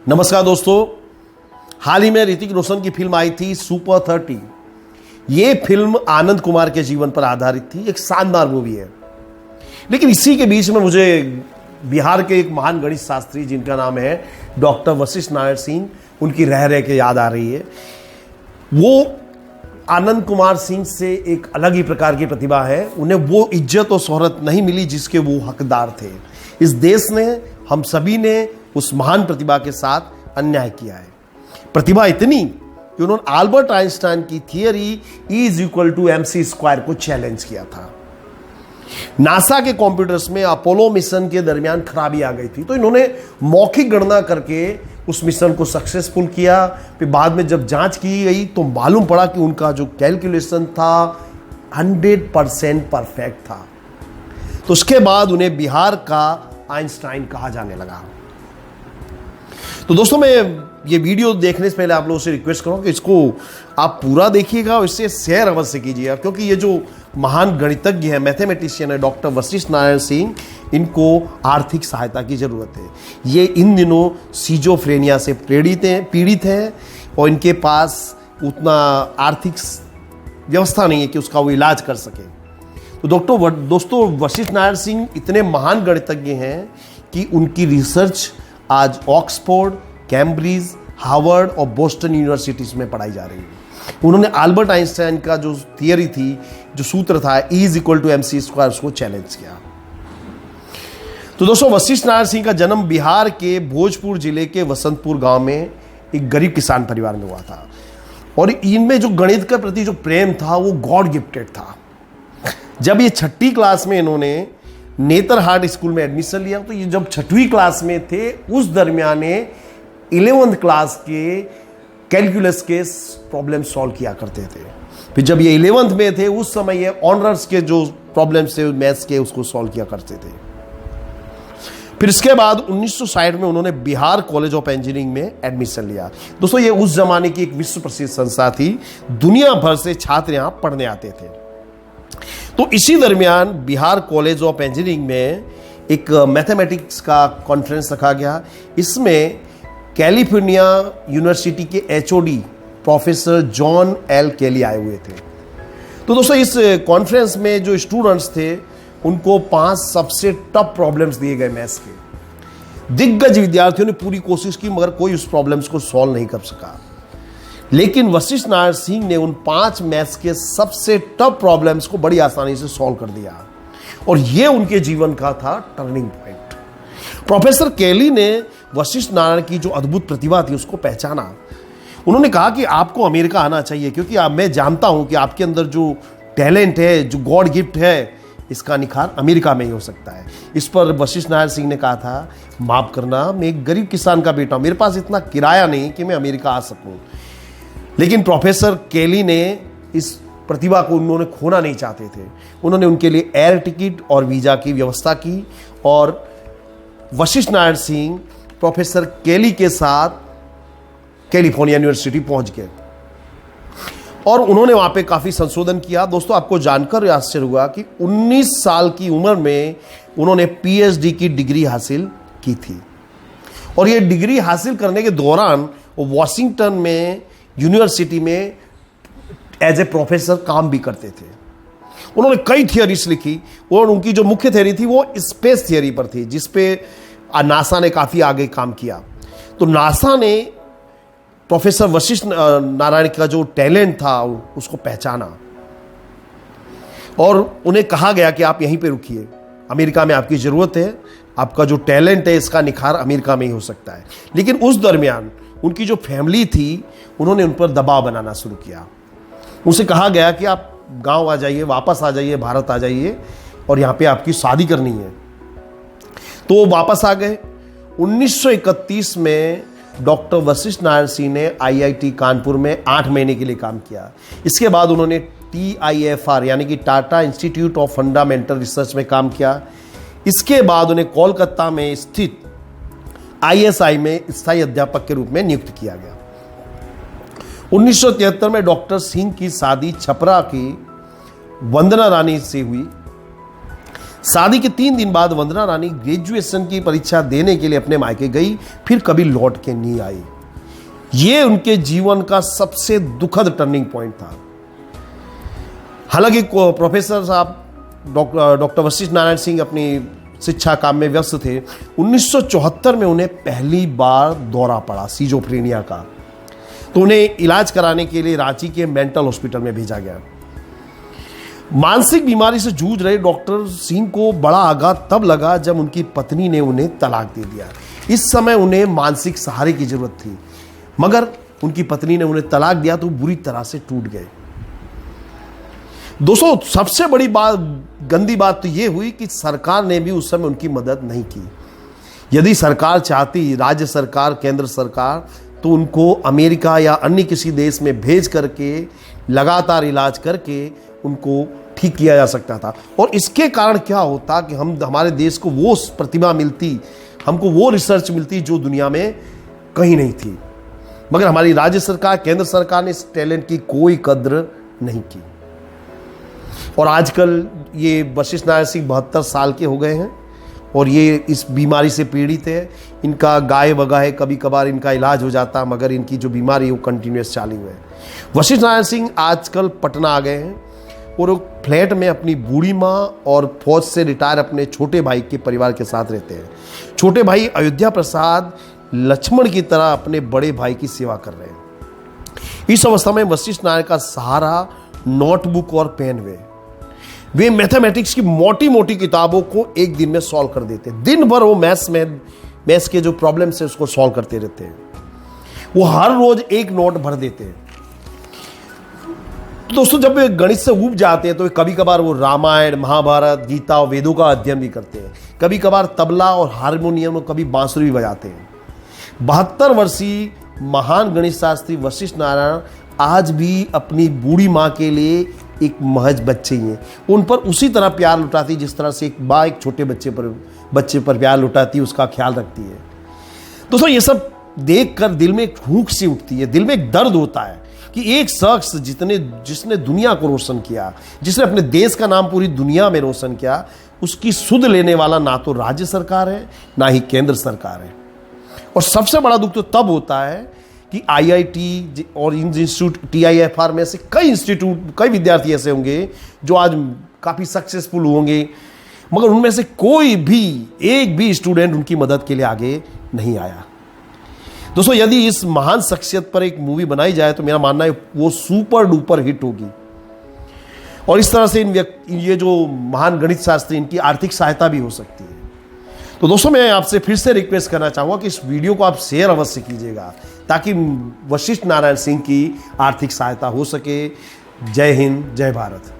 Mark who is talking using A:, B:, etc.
A: नमस्कार दोस्तों, हाल ही में ऋतिक रोशन की फिल्म आई थी सुपर 30। ये फिल्म आनंद कुमार के जीवन पर आधारित थी। एक शानदार मूवी है। लेकिन इसी के बीच में मुझे बिहार के एक महान गणित शास्त्री जिनका नाम है डॉक्टर वशिष्ठ नारायण सिंह, उनकी रह रह के याद आ रही है। वो आनंद कुमार सिंह से एक अलग ही प्रकार की प्रतिभा है। उन्हें वो इज्जत और शोहरत नहीं मिली जिसके वो हकदार थे। इस देश ने, हम सभी ने उस महान प्रतिभा के साथ अन्याय किया है। प्रतिभा इतनी कि उन्होंने अल्बर्ट आइंस्टाइन की थियरी E=mc² को चैलेंज किया था। नासा के कंप्यूटर्स में अपोलो मिशन के दरमियान खराबी आ गई थी, तो इन्होंने मौखिक गणना करके उस मिशन को सक्सेसफुल किया। फिर बाद में जब जांच की गई तो मालूम पड़ा कि उनका जो कैलकुलेशन था 100% परफेक्ट था। तो उसके बाद उन्हें बिहार का आइंस्टाइन कहा जाने लगा। तो दोस्तों, मैं ये वीडियो देखने से पहले आप लोगों से रिक्वेस्ट करूंगा कि इसको आप पूरा देखिएगा और इससे शेयर अवश्य कीजिएगा, क्योंकि ये जो महान गणितज्ञ है, मैथमेटिशियन है डॉक्टर वशिष्ठ नारायण सिंह, इनको आर्थिक सहायता की जरूरत है। ये इन दिनों सिजोफ्रेनिया से पीड़ित हैं और इनके पास उतना आर्थिक व्यवस्था नहीं है कि उसका वो इलाज कर सके। तो दोस्तों वशिष्ठ नारायण सिंह इतने महान गणितज्ञ हैं कि उनकी रिसर्च आज ऑक्सफोर्ड, कैम्ब्रिज, हार्वर्ड और बोस्टन यूनिवर्सिटीज में पढ़ाई जा रही है। उन्होंने अल्बर्ट आइंस्टाइन का जो थियरी थी, जो सूत्र था E=mc², उसको चैलेंज किया। तो दोस्तों, वशिष्ठ नारायण सिंह का जन्म बिहार के भोजपुर जिले के वसंतपुर गांव में एक गरीब किसान परिवार में हुआ था। और इनमें जो गणित के प्रति जो प्रेम था वो गॉड गिफ्टेड था। जब ये 6ठी क्लास में इन्होंने नेतरहाट स्कूल में एडमिशन लिया, तो ये जब 6वीं क्लास में थे उस दरमियान 11th क्लास के कैलकुलस के प्रॉब्लम सॉल्व किया करते थे। फिर जब ये 11th में थे उस समय ये ऑनर्स के जो प्रॉब्लम्स थे मैथ्स के, उसको सॉल्व किया करते थे। फिर इसके बाद 1960 में उन्होंने बिहार कॉलेज ऑफ इंजीनियरिंग में एडमिशन लिया। दोस्तों, ये उस जमाने की एक विश्व प्रसिद्ध संस्था थी। दुनिया भर से छात्र यहां पढ़ने आते थे। तो इसी दरमियान बिहार कॉलेज ऑफ इंजीनियरिंग में एक मैथमेटिक्स का कॉन्फ्रेंस रखा गया। इसमें कैलिफोर्निया यूनिवर्सिटी के HOD प्रोफेसर जॉन एल केली आए हुए थे। तो दोस्तों, इस कॉन्फ्रेंस में जो स्टूडेंट्स थे उनको 5 सबसे टफ प्रॉब्लम्स दिए गए मैथ्स के। दिग्गज विद्यार्थियों ने पूरी कोशिश की मगर कोई उस प्रॉब्लम्स को सॉल्व नहीं कर सका। लेकिन वशिष्ठ नारायण सिंह ने उन 5 मैथ्स के सबसे टफ प्रॉब्लम्स को बड़ी आसानी से सॉल्व कर दिया और यह उनके जीवन का था टर्निंग पॉइंट। प्रोफेसर केली ने वशिष्ठ नारायण की जो अद्भुत प्रतिभा थी उसको पहचाना। उन्होंने कहा कि आपको अमेरिका आना चाहिए, क्योंकि मैं जानता हूं कि आपके अंदर जो टैलेंट है, जो गॉड गिफ्ट है, इसका निखार अमेरिका में ही हो सकता है। इस पर वशिष्ठ नारायण सिंह ने कहा था, माफ करना, मैं एक गरीब किसान का बेटा हूं, मेरे पास इतना किराया नहीं कि मैं अमेरिका आ सकूं। लेकिन प्रोफेसर केली ने इस प्रतिभा को उन्होंने खोना नहीं चाहते थे। उन्होंने उनके लिए एयर टिकट और वीजा की व्यवस्था की और वशिष्ठ नारायण सिंह प्रोफेसर केली के साथ कैलिफोर्निया यूनिवर्सिटी पहुंच गए और उन्होंने वहां पे काफी संशोधन किया। दोस्तों, आपको जानकर आश्चर्य हुआ कि 19 साल की उम्र में उन्होंने PhD की डिग्री हासिल की थी। और ये डिग्री हासिल करने के दौरान वो वॉशिंगटन में यूनिवर्सिटी में एज ए प्रोफेसर काम भी करते थे। उन्होंने कई थियरीज लिखी और उनकी जो मुख्य थियरी थी वो स्पेस थियरी पर थी, जिसपे नासा ने काफी आगे काम किया। तो नासा ने प्रोफेसर वशिष्ठ नारायण का जो टैलेंट था उसको पहचाना और उन्हें कहा गया कि आप यहीं पे रुकिए, अमेरिका में आपकी जरूरत है, आपका जो टैलेंट है इसका निखार अमेरिका में ही हो सकता है। लेकिन उस दरमियान उनकी जो फैमिली थी उन्होंने उन पर दबाव बनाना शुरू किया। उनसे कहा गया कि आप गांव आ जाइए, वापस आ जाइए, भारत आ जाइए और यहाँ पे आपकी शादी करनी है। तो वो वापस आ गए। 1931 में डॉक्टर वशिष्ठ नारायण सिंह ने IIT कानपुर में 8 महीने के लिए काम किया। इसके बाद उन्होंने TIFR यानी कि Tata institute of fundamental research में काम किया। इसके बाद उन्हें कोलकाता में स्थित ISI में स्थायी अध्यापक के रूप में नियुक्त किया गया। 1973 में डॉक्टर सिंह की शादी छपरा की वंदना रानी से हुई। शादी के 3 दिन बाद वंदना रानी ग्रेजुएशन की परीक्षा देने के लिए अपने मायके गई, फिर कभी लौट के नहीं आई। यह उनके जीवन का सबसे दुखद टर्निंग पॉइंट था। हालांकि प्रोफेसर साहब डॉक्टर वशिष्ठ नारायण सिंह अपनी शिक्षा काम में व्यस्त थे। 1974 में उन्हें पहली बार दौरा पड़ा सिजोफ्रेनिया का, तो उन्हें इलाज कराने के लिए रांची के मेंटल हॉस्पिटल में भेजा गया। मानसिक बीमारी से जूझ रहे डॉक्टर सिंह को बड़ा आघात तब लगा जब उनकी पत्नी ने उन्हें तलाक दे दिया। इस समय उन्हें मानसिक सहारे की जरूरत थी, मगर उनकी पत्नी ने उन्हें तलाक दिया तो बुरी तरह से टूट गए। दोस्तों, सबसे बड़ी बात, गंदी बात तो यह हुई कि सरकार ने भी उस समय उनकी मदद नहीं की। यदि सरकार चाहती, राज्य सरकार, केंद्र सरकार, तो उनको अमेरिका या अन्य किसी देश में भेज करके लगातार इलाज करके उनको ठीक किया जा सकता था। और इसके कारण क्या होता कि हमारे देश को वो प्रतिभा मिलती, हमको वो रिसर्च मिलती जो दुनिया में कहीं नहीं थी। मगर हमारी राज्य सरकार, केंद्र सरकार ने इस टैलेंट की कोई कद्र नहीं की। और आजकल ये वशिष्ठ नारायण सिंह 72 साल के हो गए हैं और ये इस बीमारी से पीड़ित है। इनका गाय बगा है, कभी कभार इनका इलाज हो जाता, मगर इनकी जो बीमारी है वो कंटिन्यूस चालू है। वशिष्ठ नारायण सिंह आजकल पटना आ गए हैं और वो फ्लैट में अपनी बूढ़ी माँ और फौज से रिटायर अपने छोटे भाई के परिवार के साथ रहते हैं। छोटे भाई अयोध्या प्रसाद लक्ष्मण की तरह अपने बड़े भाई की सेवा कर रहे हैं। इस अवस्था में वशिष्ठ नारायण का सहारा नोटबुक और पेन वे मैथमेटिक्स की मोटी मोटी किताबों को एक दिन में सॉल्व कर देते हैं। दिन भर वो मैथ्स के जो प्रॉब्लम्स है उसको सॉल्व करते रहते हैं। वो हर रोज एक नोट भर देते हैं। तो दोस्तों, जब वे गणित से ऊब जाते हैं तो कभी कभार वो रामायण, महाभारत, गीता और वेदों का अध्ययन भी करते हैं। कभी कभार तबला और हारमोनियम और कभी बांसुरी भी बजाते हैं। 72 वर्षीय महान गणित शास्त्री वशिष्ठ नारायण आज भी अपनी बूढ़ी माँ के लिए एक महज बच्चे ही हैं। उन पर उसी तरह प्यार लुटाती जिस तरह से एक माँ एक छोटे बच्चे पर प्यार लुटाती, उसका ख्याल रखती है। दोस्तों, ये सब देखकर दिल में एक भूख सी उठती है, दिल में एक दर्द होता है कि एक शख्स जिसने दुनिया को रोशन किया, जिसने अपने देश का नाम पूरी दुनिया में रोशन किया, उसकी सुध लेने वाला ना तो राज्य सरकार है ना ही केंद्र सरकार है। और सबसे बड़ा दुख तो तब होता है कि IIT और इंस्टीट्यूट TIFR में से कई विद्यार्थी ऐसे होंगे जो आज काफ़ी सक्सेसफुल होंगे, मगर उनमें से कोई भी, एक भी स्टूडेंट उनकी मदद के लिए आगे नहीं आया। दोस्तों, यदि इस महान शख्सियत पर एक मूवी बनाई जाए तो मेरा मानना है वो सुपर डुपर हिट होगी। और इस तरह से ये जो महान गणित शास्त्री, इनकी आर्थिक सहायता भी हो सकती है। तो दोस्तों, मैं आपसे फिर से रिक्वेस्ट करना चाहूँगा कि इस वीडियो को आप शेयर अवश्य कीजिएगा ताकि वशिष्ठ नारायण सिंह की आर्थिक सहायता हो सके। जय हिंद, जय भारत।